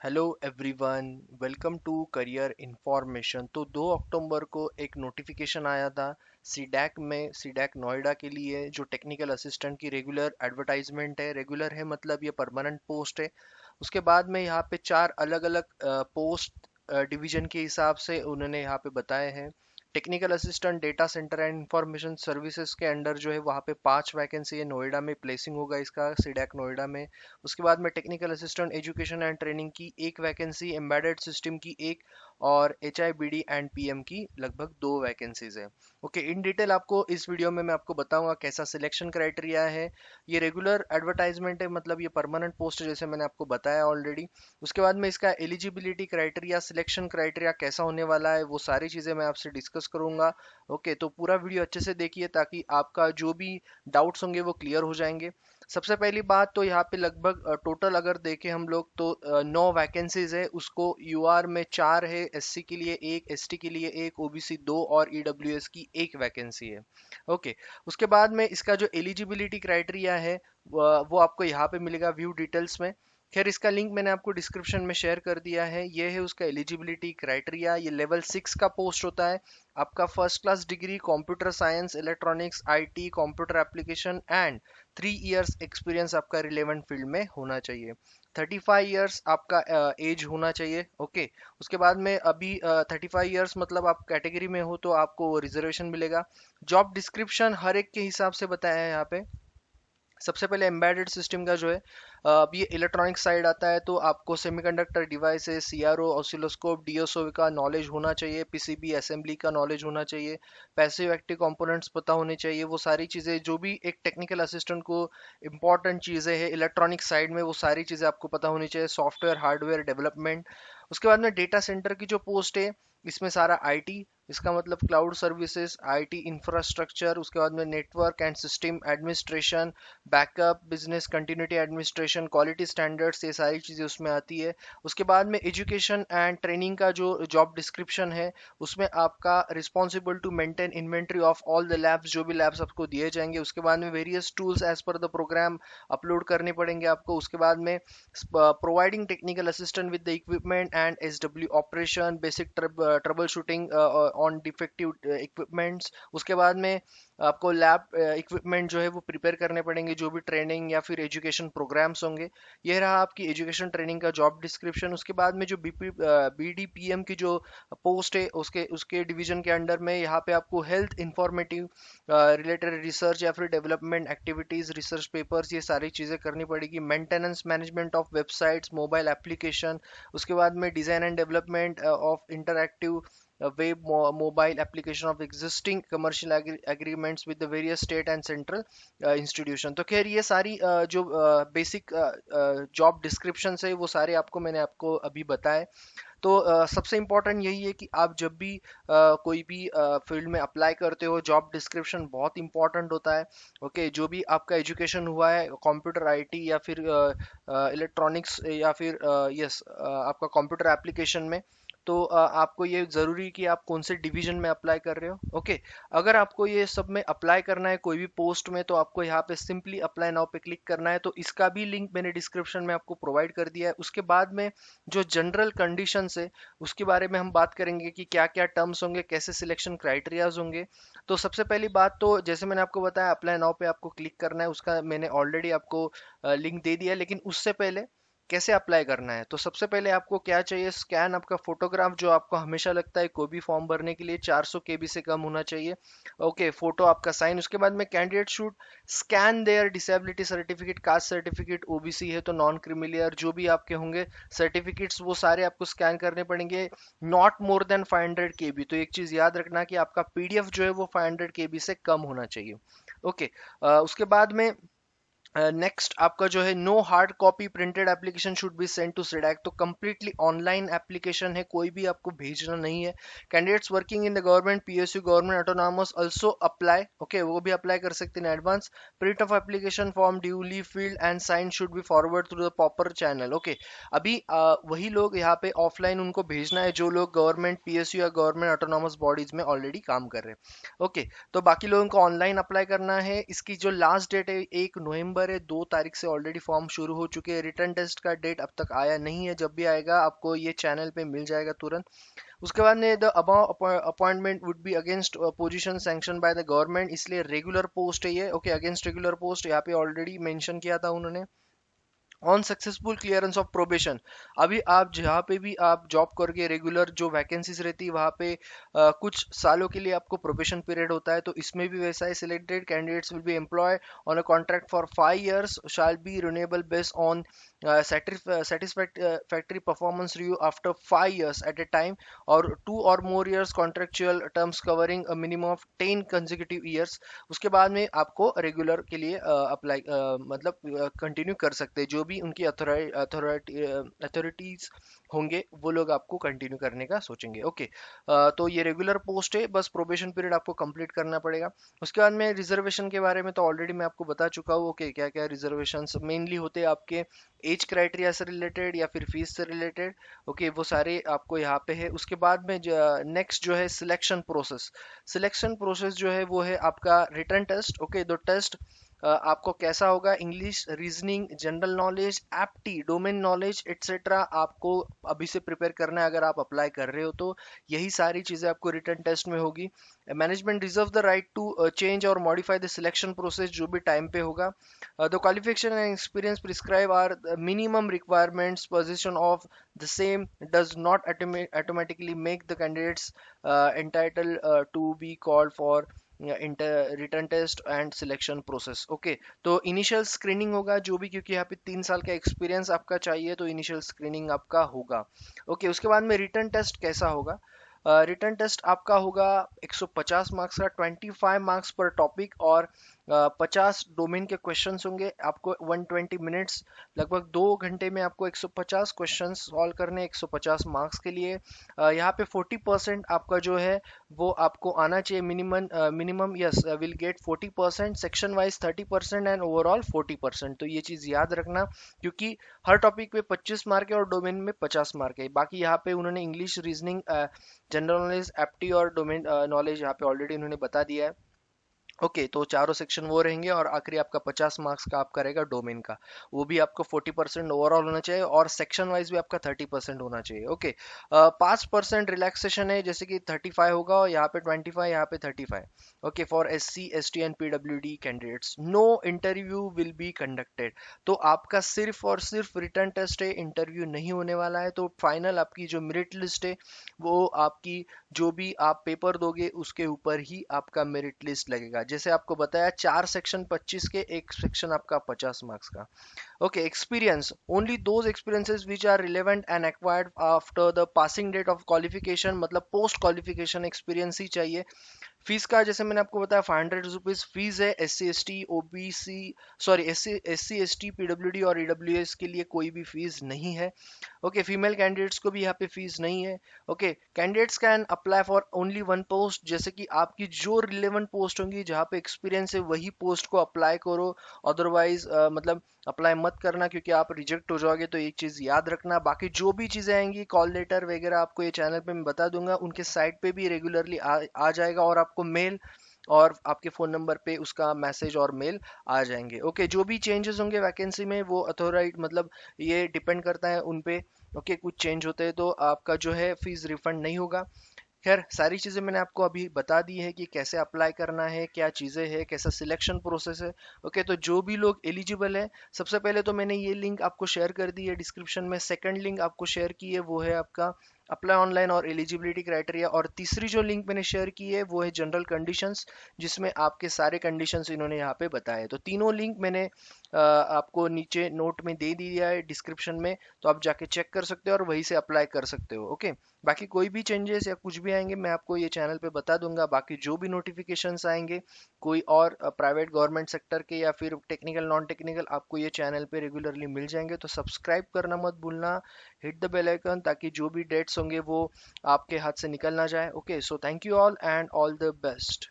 Hello everyone, welcome to career information. तो 2 अक्टूबर को एक नोटिफिकेशन आया था सीडैक नोएडा के लिए, जो टेक्निकल असिस्टेंट की रेगुलर एडवर्टाइजमेंट है। रेगुलर है मतलब ये परमानेंट पोस्ट है। उसके बाद में यहाँ पे 4 अलग अलग पोस्ट डिवीजन के हिसाब से उन्होंने यहाँ पे बताए हैं। Technical assistant data centre and information services के अंडर जो है वहाँ पे 5 वैकेंसी है। नोएडा में प्लेसिंग होगा इसका, सीडैक नोएडा में। उसके बाद में technical assistant education and training की एक वैकेंसी, एम्बेडेड सिस्टम की एक, और H I B D and P M की लगभग 2 वैकेंसीज है। ओके, इन डिटेल आपको इस वीडियो में मैं आपको बताऊंगा कैसा सिलेक्शन क्राइटेरिया है। ये रेगुलर एडवर्टाइजमेंट है, मतलब ये परमानेंट पोस्ट है जैसे मैंने आपको बताया ऑलरेडी। उसके बाद में इसका एलिजिबिलिटी क्राइटेरिया, सिलेक्शन क्राइटेरिया कैसा होने वाला है, वो सारी चीज़ें मैं आपसे डिस्कस करूंगा। ओके, तो पूरा वीडियो अच्छे से देखिए ताकि आपका जो भी डाउट्स होंगे वो क्लियर हो जाएंगे। सबसे पहली बात तो यहाँ पे लगभग टोटल अगर देखें हम लोग तो 9 वैकेंसीज है। उसको यूआर में 4 है, एससी के लिए एक, एसटी के लिए एक, ओबीसी 2 और ईडब्ल्यूएस की एक वैकेंसी है। ओके, उसके बाद में इसका जो एलिजिबिलिटी क्राइटेरिया है वो आपको यहाँ पे मिलेगा व्यू डिटेल्स में। खैर, इसका लिंक मैंने आपको डिस्क्रिप्शन में शेयर कर दिया है। ये है उसका एलिजिबिलिटी क्राइटेरिया। ये लेवल 6 का पोस्ट होता है। आपका first class degree computer science, electronics, IT, computer application and 3 years experience आपका रिलेवेंट फील्ड में होना चाहिए। 35 इयर्स आपका एज होना चाहिए। ओके, उसके बाद में अभी 35 इयर्स मतलब आप कैटेगरी में हो तो आपको रिजर्वेशन मिलेगा। जॉब डिस्क्रिप्शन हर एक के हिसाब से बताया है यहाँ पे। सबसे पहले एम्बेडेड सिस्टम का जो है, अब ये इलेक्ट्रॉनिक साइड आता है तो आपको semiconductor devices, CRO, oscilloscope, DSO का नॉलेज होना चाहिए, पीसीबी असेंबली का नॉलेज होना चाहिए, पैसिव एक्टिव कंपोनेंट्स पता होने चाहिए। वो सारी चीज़ें जो भी एक टेक्निकल असिस्टेंट को इंपॉर्टेंट चीज़ें हैं इलेक्ट्रॉनिक साइड में, वो सारी चीज़ें आपको पता होनी चाहिए। Software hardware development. उसके बाद में डेटा सेंटर की जो पोस्ट है, इसमें सारा आईटी, इसका मतलब क्लाउड सर्विसेज, आईटी इंफ्रास्ट्रक्चर, उसके बाद में network and system administration, backup, business continuity administration, quality standards, ये सारी चीज़ें उसमें आती है। उसके बाद में एजुकेशन एंड ट्रेनिंग का जो जॉब डिस्क्रिप्शन है, उसमें आपका responsible to maintain inventory of all the labs, जो भी लैब्स आपको दिए जाएंगे। उसके बाद में various tools as per the program upload करने पड़ेंगे आपको। उसके बाद में providing technical assistant with the equipment and S W operation, basic trouble shooting on defective equipments. उसके बाद में आपको लैब इक्विपमेंट जो है वो प्रिपेयर करने पड़ेंगे, जो भी ट्रेनिंग या फिर एजुकेशन प्रोग्राम्स होंगे। यह रहा आपकी एजुकेशन ट्रेनिंग का जॉब डिस्क्रिप्शन। उसके बाद में जो बीडीपीएम की जो पोस्ट है, उसके उसके डिवीजन के अंडर में यहाँ पे आपको हेल्थ इंफॉर्मेटिव रिलेटेड रिसर्च या फिर डेवलपमेंट एक्टिविटीज, रिसर्च पेपर्स, ये सारी चीज़ें करनी पड़ेगी। Maintenance management of websites, mobile application. उसके बाद में design and development of interactive web mobile application of existing commercial agreements with the various state and central institution। तो खैर ये सारी जो बेसिक जॉब डिस्क्रिप्शन है वो सारे आपको मैंने आपको अभी बताए। तो सबसे इम्पोर्टेंट यही है कि आप जब भी कोई भी फील्ड में अप्लाई करते हो, जॉब डिस्क्रिप्शन बहुत इंपॉर्टेंट होता है। ओके, जो भी आपका एजुकेशन हुआ है, कंप्यूटर आईटी या फिर इलेक्ट्रॉनिक्स या फिर यस आपका कंप्यूटर एप्लीकेशन में, तो आपको ये ज़रूरी है कि आप कौन से डिवीजन में अप्लाई कर रहे हो। ओके, अगर आपको ये सब में अप्लाई करना है कोई भी पोस्ट में, तो आपको यहाँ पे सिंपली अप्लाई नाउ पे क्लिक करना है। तो इसका भी लिंक मैंने डिस्क्रिप्शन में आपको प्रोवाइड कर दिया है। उसके बाद में जो जनरल कंडीशंस है उसके बारे में हम बात करेंगे कि क्या क्या टर्म्स होंगे, कैसे सिलेक्शन क्राइटेरियाज होंगे। तो सबसे पहली बात तो जैसे मैंने आपको बताया, अप्लाई नाउ पे आपको क्लिक करना है, उसका मैंने ऑलरेडी आपको लिंक दे दिया है। लेकिन उससे पहले कैसे अप्लाई करना है, तो सबसे पहले आपको क्या चाहिए, स्कैन आपका फोटोग्राफ, जो आपको हमेशा लगता है कोई भी फॉर्म भरने के लिए 400 केबी से कम होना चाहिए। ओके, फोटो आपका साइन। उसके बाद में candidate should scan their disability certificate, caste certificate, OBC है तो नॉन क्रिमिलियर, जो भी आपके होंगे सर्टिफिकेट्स वो सारे आपको स्कैन करने पड़ेंगे। नॉट मोर देन 500 केबी। तो एक चीज याद रखना कि आपका पीडीएफ जो है वो 500 केबी से कम होना चाहिए। ओके, उसके बाद में नेक्स्ट आपका जो है, no hard copy printed application should be send to CDAC. तो कंप्लीटली ऑनलाइन एप्लीकेशन है, कोई भी आपको भेजना नहीं है। Candidates working in the government, PSU, government autonomous also apply. Okay, वो भी अप्लाई कर सकते हैं advance. Print of application form duly filled and sign should be forward through the proper channel. Okay, अभी वही लोग यहाँ पे ऑफलाइन उनको भेजना है जो लोग गवर्नमेंट पीएसयू या गवर्नमेंट ऑटोनॉमस बॉडीज में ऑलरेडी काम कर रहे हैं। ओके, तो बाकी लोगों को ऑनलाइन अप्लाई करना है। इसकी जो लास्ट डेट है 1 नवंबर नंबर है, 2 तारीख से ऑलरेडी फॉर्म शुरू हो चुके हैं। रिटर्न टेस्ट का डेट अब तक आया नहीं है, जब भी आएगा आपको ये चैनल पे मिल जाएगा तुरंत। उसके बाद में the above appointment would be against position sanction by the government, इसलिए रेगुलर पोस्ट है ये। ओके, अगेंस्ट रेगुलर पोस्ट यहाँ पे ऑलरेडी मेंशन किया था उन्होंने। On successful clearance of probation, अभी आप जहाँ पे भी आप जॉब करके रेगुलर जो वैकेंसीज रहती है वहाँ पे कुछ सालों के लिए आपको प्रोबेशन पीरियड होता है, तो इसमें भी वैसा है। Selected candidates will be employ on a contract for 5 years, shall be renewable based on satisfactory performance review after 5 years at a time, or 2 or more years contractual terms covering a minimum of 10 consecutive years। उसके बाद में आपको regular के लिए apply मतलब continue कर सकते हैं, जो भी उनकी अथॉरिटीज होंगे वो लोग आपको कंटिन्यू करने का सोचेंगे। ओके, तो ये रेगुलर पोस्ट है, बस प्रोबेशन पीरियड आपको कंप्लीट करना पड़ेगा। उसके बाद में रिजर्वेशन के बारे में तो ऑलरेडी मैं आपको बता चुका हूँ। ओके, क्या क्या रिजर्वेशन मेनली होते हैं आपके एज क्राइटेरिया से रिलेटेड या फिर फीस से रिलेटेड। ओके, वो सारे आपको यहाँ पे है। उसके बाद में नेक्स्ट जो है सिलेक्शन प्रोसेस। सिलेक्शन प्रोसेस जो है वो है आपका रिटर्न टेस्ट। ओके, दो टेस्ट आपको कैसा होगा, English, reasoning, general knowledge, apti, domain knowledge etcetera आपको अभी से प्रिपेयर करना है अगर आप अप्लाई कर रहे हो तो। यही सारी चीज़ें आपको रिटर्न टेस्ट में होगी। Management reserve the right to change और मॉडिफाई द सिलेक्शन प्रोसेस, जो भी टाइम पे होगा। The qualification and experience prescribed are the minimum requirements. Position of the same does not automatically make the candidates entitled to be called for return test and selection process. Okay, तो initial screening होगा जो भी, क्योंकि यहाँ पे 3 साल का experience आपका चाहिए, तो इनिशियल स्क्रीनिंग आपका होगा। ओके, उसके बाद में रिटर्न टेस्ट कैसा होगा। रिटर्न टेस्ट आपका होगा 150 मार्क्स का, 25 मार्क्स पर टॉपिक, और 50 डोमेन के क्वेश्चंस होंगे। आपको 120 मिनट्स, लगभग 2 घंटे में आपको 150 क्वेश्चन सॉल्व करने, 150 मार्क्स के लिए। यहाँ पे 40% आपका जो है वो आपको आना चाहिए minimum. Minimum yes will get 40%, section wise 30% and overall 40%। तो ये चीज़ याद रखना, क्योंकि हर टॉपिक पे 25 मार्क है और डोमेन में 50 मार्क है। बाकी यहाँ पे उन्होंने इंग्लिश, रीजनिंग, जनरल नॉलेज, एप्टी और डोमेन नॉलेज यहाँ पे ऑलरेडी उन्होंने बता दिया है। ओके, तो चारों सेक्शन वो रहेंगे, और आखिरी आपका 50 मार्क्स का आपका रहेगा डोमेन का। वो भी आपको 40% ओवरऑल होना चाहिए, और सेक्शन वाइज भी आपका 30% होना चाहिए। ओके, 5% रिलैक्सेशन है, जैसे कि 35 होगा और यहाँ पे 25, यहाँ पे 35। Okay, for SC ST and PWD candidates no interview will be conducted. तो आपका सिर्फ और सिर्फ रिटर्न टेस्ट है, इंटरव्यू नहीं होने वाला है। तो फाइनल आपकी जो मेरिट लिस्ट है वो आपकी, जो भी आप पेपर दोगे उसके ऊपर ही आपका मेरिट लिस्ट लगेगा। जैसे आपको बताया, 4 सेक्शन 25 के, एक सेक्शन आपका 50 मार्क्स का। Okay, experience, only those experiences which are relevant and acquired after the passing date of qualification, मतलब पोस्ट क्वालिफिकेशन एक्सपीरियंस ही चाहिए। फीस का जैसे मैंने आपको बताया 500 रुपीज फीस है। SC ST OBC, sorry SC ST PWD और EWS के लिए कोई भी फीस नहीं है। ओके, फीमेल कैंडिडेट्स को भी यहाँ पे फीस नहीं है। Okay, candidates can apply for only one post, जैसे कि आपकी जो रिलेवेंट पोस्ट होंगी जहाँ पे एक्सपीरियंस है वही पोस्ट को अप्लाई करो। अदरवाइज मतलब अप्लाई मत करना, क्योंकि आप रिजेक्ट हो जाओगे। तो एक चीज़ याद रखना। बाकी जो भी चीज़ें आएंगी, कॉल लेटर वगैरह, आपको ये चैनल पे मैं बता दूंगा, उनके साइट पे भी रेगुलरली आ जाएगा, और आपको मेल और आपके फ़ोन नंबर पे उसका मैसेज और मेल आ जाएंगे। ओके, जो भी चेंजेस होंगे वैकेंसी में वो अथॉराइट, मतलब ये डिपेंड करता है उन पे। ओके, कुछ चेंज होते हैं तो आपका जो है फीस रिफंड नहीं होगा। खैर, सारी चीज़ें मैंने आपको अभी बता दी है कि कैसे अप्लाई करना है, क्या चीज़ें हैं, कैसा सिलेक्शन प्रोसेस है। ओके, तो जो भी लोग एलिजिबल है, सबसे पहले तो मैंने ये लिंक आपको शेयर कर दी है डिस्क्रिप्शन में। सेकंड लिंक आपको शेयर की है वो है आपका अप्लाई ऑनलाइन और एलिजिबिलिटी क्राइटेरिया, और तीसरी जो लिंक मैंने शेयर की है वो है जनरल कंडीशंस, जिसमें आपके सारे कंडीशंस इन्होंने यहाँ पे बताए। तो तीनों लिंक मैंने आपको नीचे नोट में दे दिया है डिस्क्रिप्शन में, तो आप जाके चेक कर सकते हो और वहीं से अप्लाई कर सकते हो। ओके, बाकी कोई भी चेंजेस या कुछ भी आएंगे मैं आपको ये चैनल पे बता दूंगा। बाकी जो भी नोटिफिकेशंस आएंगे कोई और प्राइवेट गवर्नमेंट सेक्टर के या फिर टेक्निकल नॉन टेक्निकल, आपको ये चैनल पे रेगुलरली मिल जाएंगे। तो सब्सक्राइब करना मत भूलना, हिट द बेल आइकन, ताकि जो भी डेट्स होंगे वो आपके हाथ से निकल ना जाए। Okay, so thank you all and all the best.